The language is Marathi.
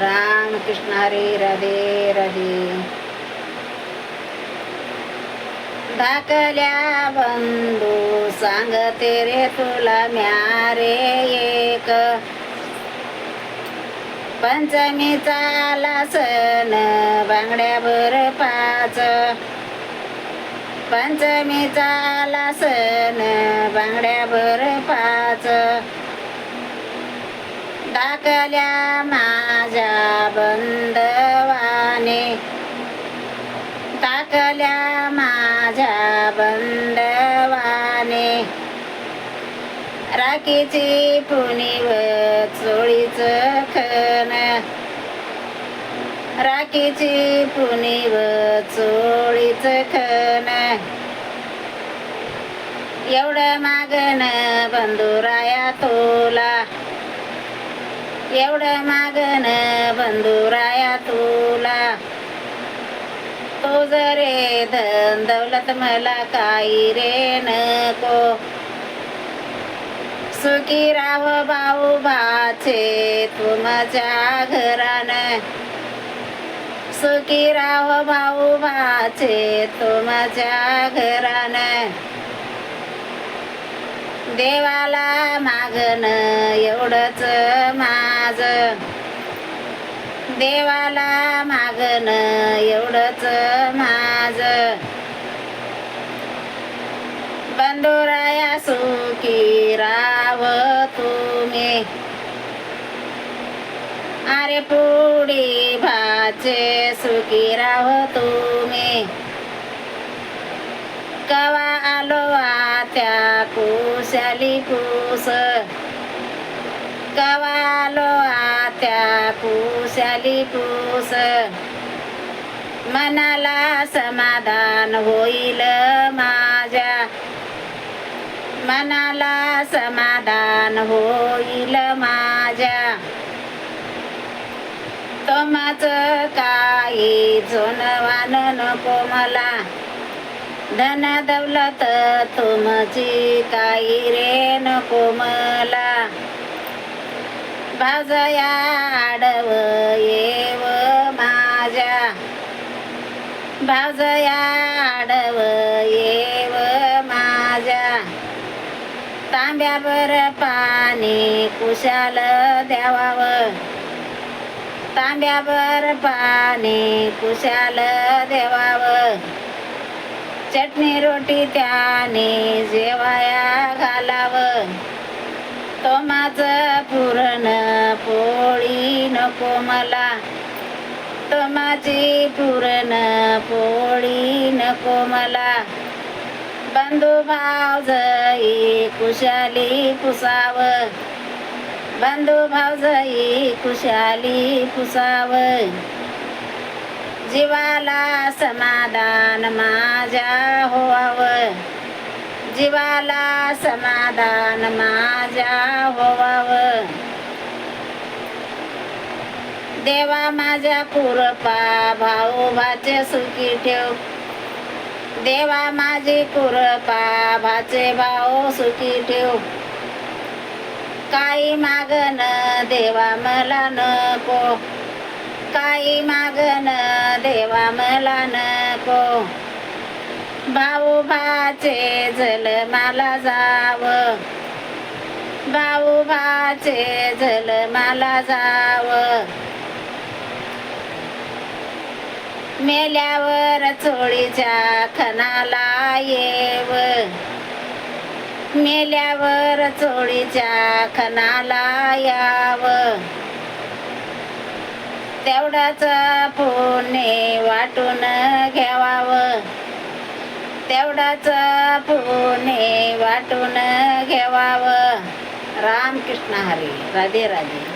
राम कृष्ण हरी. राधे राधे. धाकल्या बंधू सांगते रे तुला म्यारे एक, पंचमीचा आला सण बांगड्या बर्फाच, पंचमीचा आला सण बांगड्या बर्फाच, धाकल्या माझ्या बंधवाने, टाकल्या माझ्या बंधवाने, राखीची पुनीव चोळीच खण, राखीची पुनीव चोळीच खण, एवढं मागण बंधुराया तुला, एवढं मागण बंधुराया तुला, तो जरे धन दौलत मला काही रे नको, सुखी राव भाऊ भाचे तुमच्या घरानं, सुखी राव भाऊ भाचे तुमच्या घरानं, देवाला मागणं एवढंच माझं, देवाला मागणं एवढंच माझं, बंधुराया सुखी राव तुम्ही, अरे पुढी भाचे सुखी राव तुम्ही, कवा आलो त्या कुशाली पूस, कवा आलो त्या कुशाली पूस, मनाला समाधान होईल माझ्या, मनाला समाधान होईल माझ्या, तुमचं काही जोनवान नको मला, धन दौलत तुमची काही रे नको मला, भाजया आडव येव माझ्या, भाजया आडव येव माझ्या, तांब्यावर पाणी कुशाल द्यावावं, तांब्यावर पाणी कुशाल देवावं, चटणी रोटी त्याने जेवाया घालावं, तोमाचं पुरण पोळी नको मला, तोमाची पुरण पोळी नको मला, बंधू भावजई कुशाली पुसावं, बंधू भावजई कुशाली पुसावं, जीवाला समाधान माझ्या होवावं, जीवाला समाधान माझ्या होवावं, देवा माझ्या कुरपा भाऊ भाचे सुखी ठेव, देवा माझी कुरपा भाचे भाऊ सुखी ठेव, काही मागण देवा मला नको, काही मागण देवा मला नको, भाऊ भाचे जल मला जावं, भाऊ भाचे जल मला जावं, मेल्यावर चोळीच्या खणाला येव, मेल्यावर चोळीच्या खणाला यावं, तेवढाच पुण्य वाटून घ्यावावं, तेवढाच पुण्य वाटून घ्यावावं. राम कृष्ण हरी. राधे राधे.